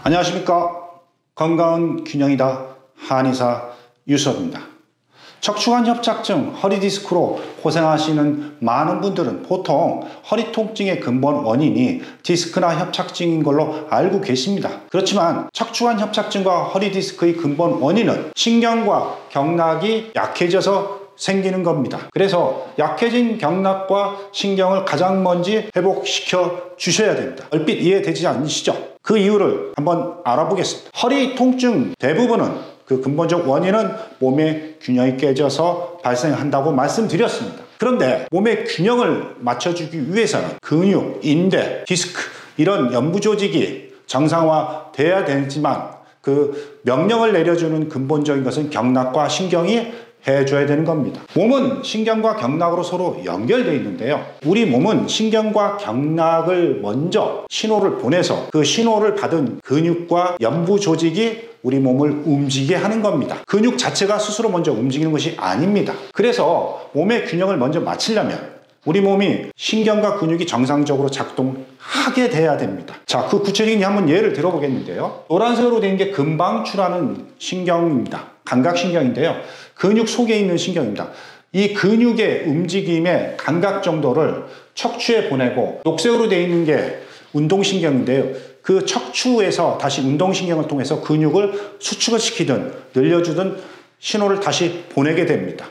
안녕하십니까. 건강은 균형이다. 한의사 유섭입니다. 척추관 협착증, 허리디스크로 고생하시는 많은 분들은 보통 허리 통증의 근본 원인이 디스크나 협착증인 걸로 알고 계십니다. 그렇지만 척추관 협착증과 허리디스크의 근본 원인은 신경과 경락이 약해져서 생기는 겁니다. 그래서 약해진 경락과 신경을 가장 먼저 회복시켜 주셔야 됩니다. 얼핏 이해되지 않으시죠? 그 이유를 한번 알아보겠습니다. 허리 통증 대부분은 그 근본적 원인은 몸의 균형이 깨져서 발생한다고 말씀드렸습니다. 그런데 몸의 균형을 맞춰주기 위해서는 근육, 인대, 디스크 이런 연부 조직이 정상화돼야 되지만 그 명령을 내려주는 근본적인 것은 경락과 신경이 해줘야 되는 겁니다. 몸은 신경과 경락으로 서로 연결되어 있는데요. 우리 몸은 신경과 경락을 먼저 신호를 보내서 그 신호를 받은 근육과 연부 조직이 우리 몸을 움직이게 하는 겁니다. 근육 자체가 스스로 먼저 움직이는 것이 아닙니다. 그래서 몸의 균형을 먼저 맞추려면 우리 몸이 신경과 근육이 정상적으로 작동하게 돼야 됩니다. 자, 그 구체적인 한번 예를 들어보겠는데요. 노란색으로 된 게 금방추라는 신경입니다. 감각신경인데요. 근육 속에 있는 신경입니다. 이 근육의 움직임의 감각 정도를 척추에 보내고 녹색으로 되어 있는 게 운동신경인데요. 그 척추에서 다시 운동신경을 통해서 근육을 수축을 시키든 늘려주든 신호를 다시 보내게 됩니다.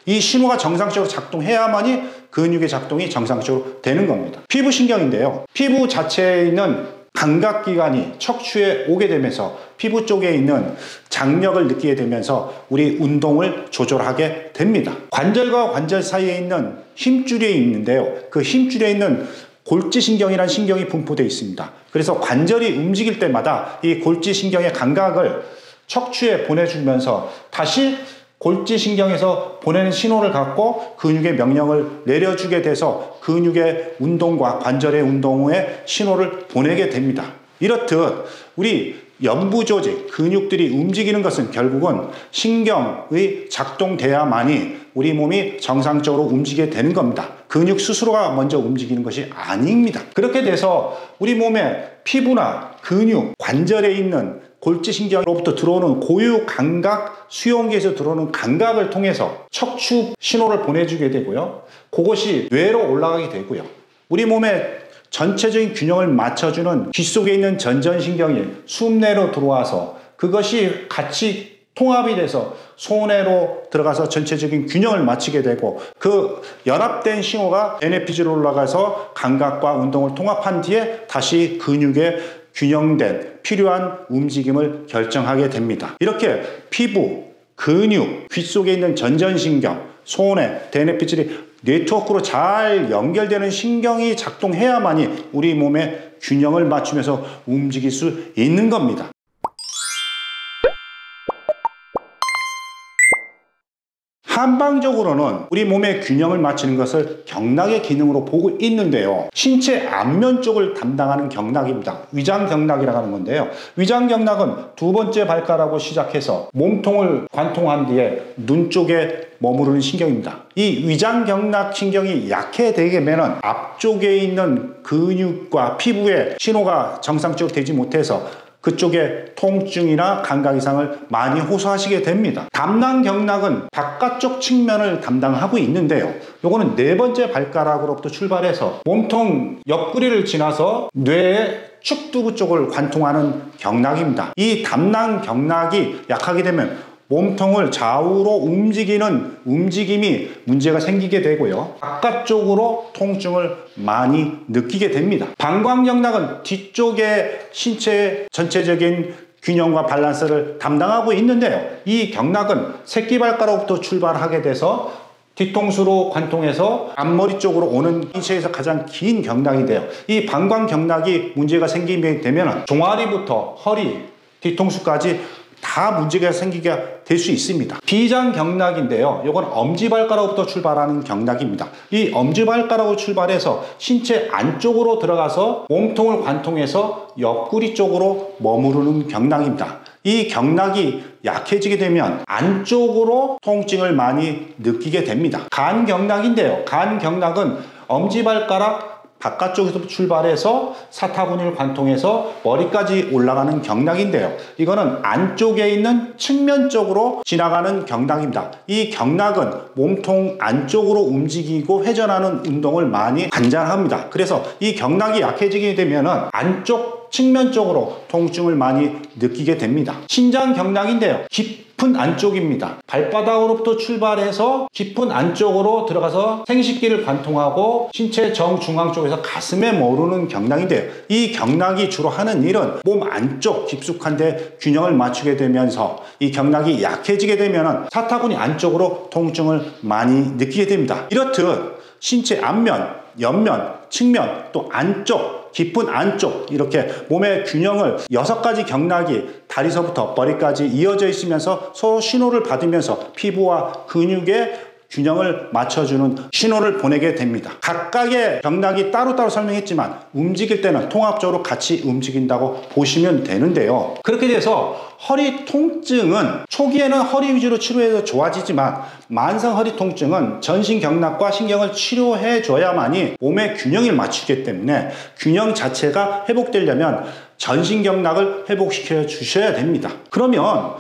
이 신호가 정상적으로 작동해야만이 근육의 작동이 정상적으로 되는 겁니다. 피부신경인데요. 피부 자체에 있는 감각기관이 척추에 오게 되면서 피부 쪽에 있는 장력을 느끼게 되면서 우리 운동을 조절하게 됩니다. 관절과 관절 사이에 있는 힘줄이 있는데요. 그 힘줄에 있는 골지신경이라는 신경이 분포되어 있습니다. 그래서 관절이 움직일 때마다 이 골지신경의 감각을 척추에 보내주면서 다시 골지신경에서 보내는 신호를 갖고 근육의 명령을 내려주게 돼서 근육의 운동과 관절의 운동에 신호를 보내게 됩니다. 이렇듯 우리 연부조직, 근육들이 움직이는 것은 결국은 신경의 작동돼야만이 우리 몸이 정상적으로 움직이게 되는 겁니다. 근육 스스로가 먼저 움직이는 것이 아닙니다. 그렇게 돼서 우리 몸의 피부나 근육, 관절에 있는 골지신경으로부터 들어오는 고유 감각, 수용기에서 들어오는 감각을 통해서 척추 신호를 보내주게 되고요. 그것이 뇌로 올라가게 되고요. 우리 몸의 전체적인 균형을 맞춰주는 귀 속에 있는 전전신경이 숨내로 들어와서 그것이 같이 통합이 돼서 소뇌로 들어가서 전체적인 균형을 맞추게 되고 그 연합된 신호가 에피피지로 올라가서 감각과 운동을 통합한 뒤에 다시 근육의 균형된 필요한 움직임을 결정하게 됩니다. 이렇게 피부, 근육, 귀 속에 있는 전전신경, 소뇌, 대뇌피질이 네트워크로 잘 연결되는 신경이 작동해야만이 우리 몸의 균형을 맞추면서 움직일 수 있는 겁니다. 한방적으로는 우리 몸의 균형을 맞추는 것을 경락의 기능으로 보고 있는데요. 신체 앞면 쪽을 담당하는 경락입니다. 위장경락이라고 하는 건데요. 위장경락은 두 번째 발가락으로 시작해서 몸통을 관통한 뒤에 눈 쪽에 머무르는 신경입니다. 이 위장경락 신경이 약해되게 되면 앞쪽에 있는 근육과 피부에 신호가 정상적으로 되지 못해서 그쪽에 통증이나 감각 이상을 많이 호소하시게 됩니다. 담낭경락은 바깥쪽 측면을 담당하고 있는데요. 요거는 네 번째 발가락으로부터 출발해서 몸통 옆구리를 지나서 뇌의 축두부 쪽을 관통하는 경락입니다. 이 담낭경락이 약하게 되면 몸통을 좌우로 움직이는 움직임이 문제가 생기게 되고요. 바깥쪽으로 통증을 많이 느끼게 됩니다. 방광경락은 뒤쪽에 신체의 전체적인 균형과 밸런스를 담당하고 있는데요. 이 경락은 새끼발가락부터 출발하게 돼서 뒤통수로 관통해서 앞머리 쪽으로 오는 신체에서 가장 긴 경락인데요. 이 방광경락이 문제가 생기게 되면 종아리부터 허리, 뒤통수까지 다 문제가 생기게 될 수 있습니다. 비장경락인데요. 이건 엄지발가락부터 출발하는 경락입니다. 이 엄지발가락으로 출발해서 신체 안쪽으로 들어가서 몸통을 관통해서 옆구리 쪽으로 머무르는 경락입니다. 이 경락이 약해지게 되면 안쪽으로 통증을 많이 느끼게 됩니다. 간경락인데요. 간경락은 엄지발가락 바깥쪽에서 출발해서 사타구니를 관통해서 머리까지 올라가는 경락인데요. 이거는 안쪽에 있는 측면 쪽으로 지나가는 경락입니다. 이 경락은 몸통 안쪽으로 움직이고 회전하는 운동을 많이 관장합니다. 그래서 이 경락이 약해지게 되면 안쪽 측면 쪽으로 통증을 많이 느끼게 됩니다. 신장 경락인데요. 깊은 안쪽입니다. 발바닥으로부터 출발해서 깊은 안쪽으로 들어가서 생식기를 관통하고 신체 정중앙 쪽에서 가슴에 머무르는 경락인데요. 이 경락이 주로 하는 일은 몸 안쪽 깊숙한 데 균형을 맞추게 되면서 이 경락이 약해지게 되면 사타구니 안쪽으로 통증을 많이 느끼게 됩니다. 이렇듯 신체 앞면, 옆면, 측면, 또 안쪽, 깊은 안쪽 이렇게 몸의 균형을 6가지 경락이 다리서부터 머리까지 이어져 있으면서 서로 신호를 받으면서 피부와 근육의 균형을 맞춰주는 신호를 보내게 됩니다. 각각의 경락이 따로따로 설명했지만 움직일 때는 통합적으로 같이 움직인다고 보시면 되는데요. 그렇게 돼서 허리 통증은 초기에는 허리 위주로 치료해서 좋아지지만 만성 허리 통증은 전신 경락과 신경을 치료해 줘야만이 몸의 균형을 맞추기 때문에 균형 자체가 회복되려면 전신 경락을 회복시켜 주셔야 됩니다. 그러면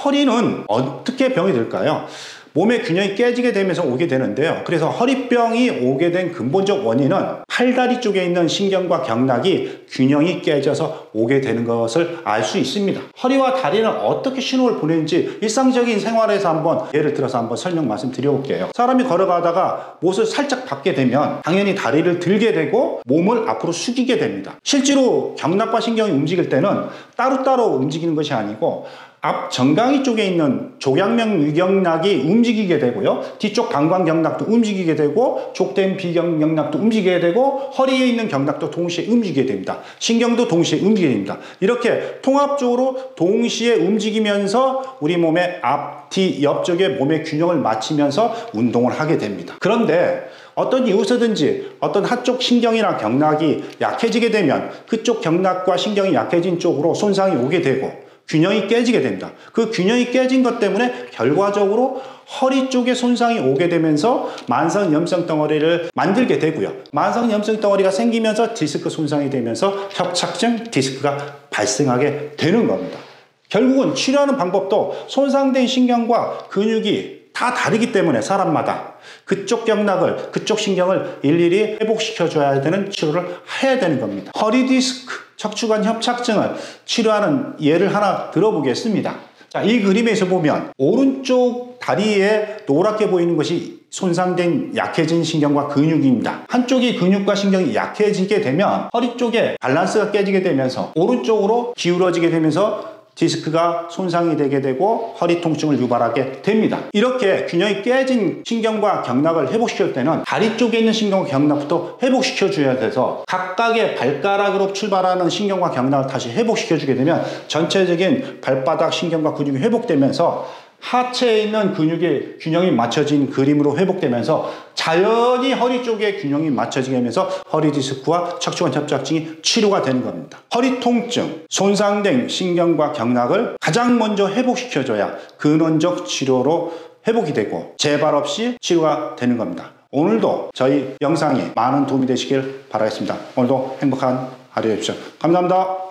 허리는 어떻게 병이 될까요? 몸의 균형이 깨지게 되면서 오게 되는데요. 그래서 허리병이 오게 된 근본적 원인은 팔다리 쪽에 있는 신경과 경락이 균형이 깨져서 오게 되는 것을 알 수 있습니다. 허리와 다리는 어떻게 신호를 보내는지 일상적인 생활에서 한번 예를 들어서 한번 설명 말씀드려볼게요. 사람이 걸어가다가 못을 살짝 받게 되면 당연히 다리를 들게 되고 몸을 앞으로 숙이게 됩니다. 실제로 경락과 신경이 움직일 때는 따로따로 움직이는 것이 아니고 앞 정강이 쪽에 있는 조경명 위경락이 움직이게 되고요. 뒤쪽 방광경락도 움직이게 되고 족된 비경락도 움직이게 되고 허리에 있는 경락도 동시에 움직이게 됩니다. 신경도 동시에 움직이게 됩니다. 이렇게 통합적으로 동시에 움직이면서 우리 몸의 앞, 뒤, 옆쪽의 몸의 균형을 맞추면서 운동을 하게 됩니다. 그런데 어떤 이유서든지 어떤 한쪽 신경이나 경락이 약해지게 되면 그쪽 경락과 신경이 약해진 쪽으로 손상이 오게 되고 균형이 깨지게 됩니다. 그 균형이 깨진 것 때문에 결과적으로 허리 쪽에 손상이 오게 되면서 만성 염증 덩어리를 만들게 되고요. 만성 염증 덩어리가 생기면서 디스크 손상이 되면서 협착증 디스크가 발생하게 되는 겁니다. 결국은 치료하는 방법도 손상된 신경과 근육이 다 다르기 때문에 사람마다 그쪽 경락을, 그쪽 신경을 일일이 회복시켜줘야 되는 치료를 해야 되는 겁니다. 허리 디스크, 척추관 협착증을 치료하는 예를 하나 들어보겠습니다. 자, 이 그림에서 보면 오른쪽 다리에 노랗게 보이는 것이 손상된 약해진 신경과 근육입니다. 한쪽이 근육과 신경이 약해지게 되면 허리 쪽에 밸런스가 깨지게 되면서 오른쪽으로 기울어지게 되면서 디스크가 손상이 되게 되고 허리 통증을 유발하게 됩니다. 이렇게 균형이 깨진 신경과 경락을 회복시킬 때는 다리 쪽에 있는 신경과 경락부터 회복시켜 줘야 돼서 각각의 발가락으로 출발하는 신경과 경락을 다시 회복시켜 주게 되면 전체적인 발바닥 신경과 근육이 회복되면서 하체에 있는 근육의 균형이 맞춰진 그림으로 회복되면서 자연히 허리 쪽의 균형이 맞춰지게 하면서 허리 디스크와 척추관 협착증이 치료가 되는 겁니다. 허리 통증, 손상된 신경과 경락을 가장 먼저 회복시켜줘야 근원적 치료로 회복이 되고 재발 없이 치료가 되는 겁니다. 오늘도 저희 영상이 많은 도움이 되시길 바라겠습니다. 오늘도 행복한 하루 되십시오. 감사합니다.